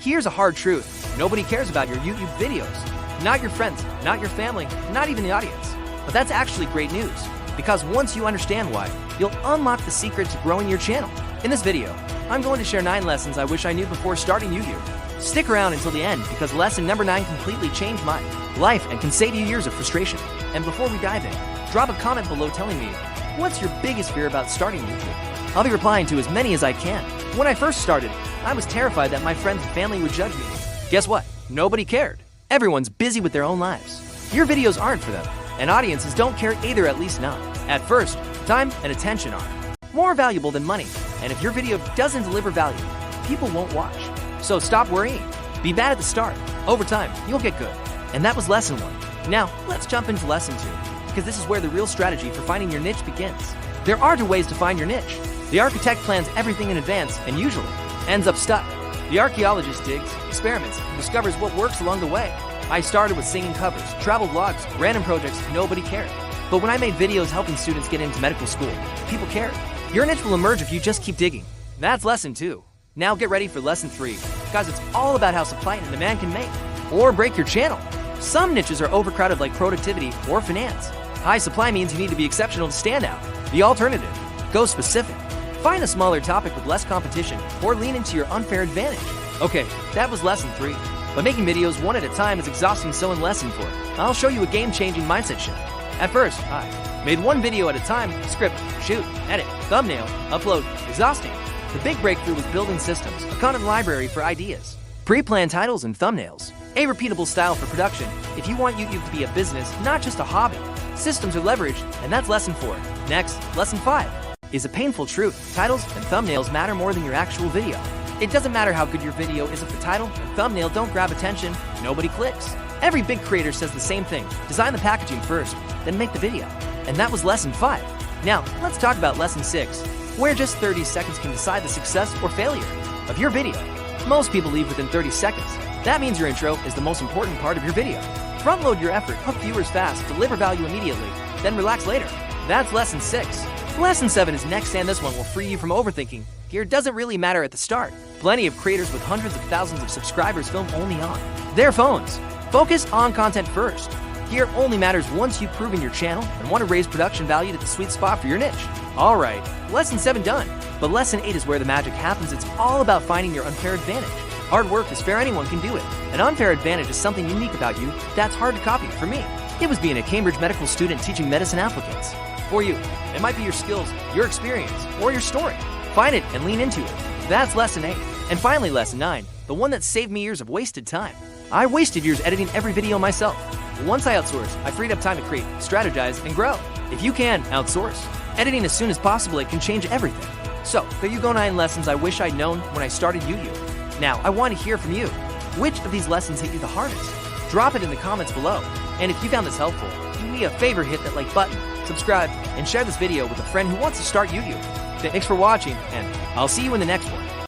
Here's a hard truth. Nobody cares about your YouTube videos. Not your friends, not your family, not even the audience. But that's actually great news, because once you understand why, you'll unlock the secret to growing your channel. In this video, I'm going to share 9 lessons I wish I knew before starting YouTube. Stick around until the end, because lesson number 9 completely changed my life and can save you years of frustration. And before we dive in, drop a comment below telling me, what's your biggest fear about starting YouTube? I'll be replying to as many as I can. When I first started, I was terrified that my friends and family would judge me. Guess what? Nobody cared. Everyone's busy with their own lives. Your videos aren't for them, and audiences don't care either, at least not. At first, time and attention are more valuable than money, and if your video doesn't deliver value, people won't watch. So stop worrying. Be bad at the start. Over time, you'll get good. And that was lesson 1. Now, let's jump into lesson 2, because this is where the real strategy for finding your niche begins. There are 2 ways to find your niche. The architect plans everything in advance and usually ends up stuck. The archaeologist digs, experiments, and discovers what works along the way. I started with singing covers, travel vlogs, random projects nobody cared. But when I made videos helping students get into medical school, people cared. Your niche will emerge if you just keep digging. That's lesson 2. Now get ready for lesson 3, because it's all about how supply and demand can make or break your channel. Some niches are overcrowded, like productivity or finance. High supply means you need to be exceptional to stand out. The alternative, go specific. Find a smaller topic with less competition or lean into your unfair advantage. Okay, that was lesson 3. But making videos one at a time is exhausting, so in lesson 4, I'll show you a game-changing mindset shift. At first, I made one video at a time, script, shoot, edit, thumbnail, upload, exhausting. The big breakthrough was building systems, a content library for ideas, pre-planned titles and thumbnails, a repeatable style for production if you want YouTube to be a business, not just a hobby. Systems are leveraged, and that's lesson 4. Next, lesson 5 is a painful truth. Titles and thumbnails matter more than your actual video. It doesn't matter how good your video is if the title and thumbnail don't grab attention, nobody clicks. Every big creator says the same thing. Design the packaging first, then make the video. And that was lesson 5. Now, let's talk about lesson 6, where just 30 seconds can decide the success or failure of your video. Most people leave within 30 seconds. That means your intro is the most important part of your video. Front load your effort, hook viewers fast, deliver value immediately, then relax later. That's lesson 6. Lesson 7 is next, and this one will free you from overthinking. Here doesn't really matter at the start. Plenty of creators with hundreds of thousands of subscribers film only on their phones. Focus on content first. Here only matters once you've proven your channel and want to raise production value to the sweet spot for your niche. Alright, lesson 7 done. But lesson 8 is where the magic happens. It's all about finding your unfair advantage. Hard work is fair, anyone can do it. An unfair advantage is something unique about you that's hard to copy. For me, it was being a Cambridge medical student teaching medicine applicants. For you, it might be your skills, your experience, or your story. Find it and lean into it. That's lesson 8. And finally, lesson 9, the one that saved me years of wasted time. I wasted years editing every video myself. Once I outsourced, I freed up time to create, strategize, and grow. If you can, outsource editing as soon as possible. It can change everything. So, there you go, 9 lessons I wish I'd known when I started YouTube. Now, I want to hear from you. Which of these lessons hit you the hardest? Drop it in the comments below. And if you found this helpful, do me a favor, hit that like button, subscribe, and share this video with a friend who wants to start YouTube. Thanks for watching, and I'll see you in the next one.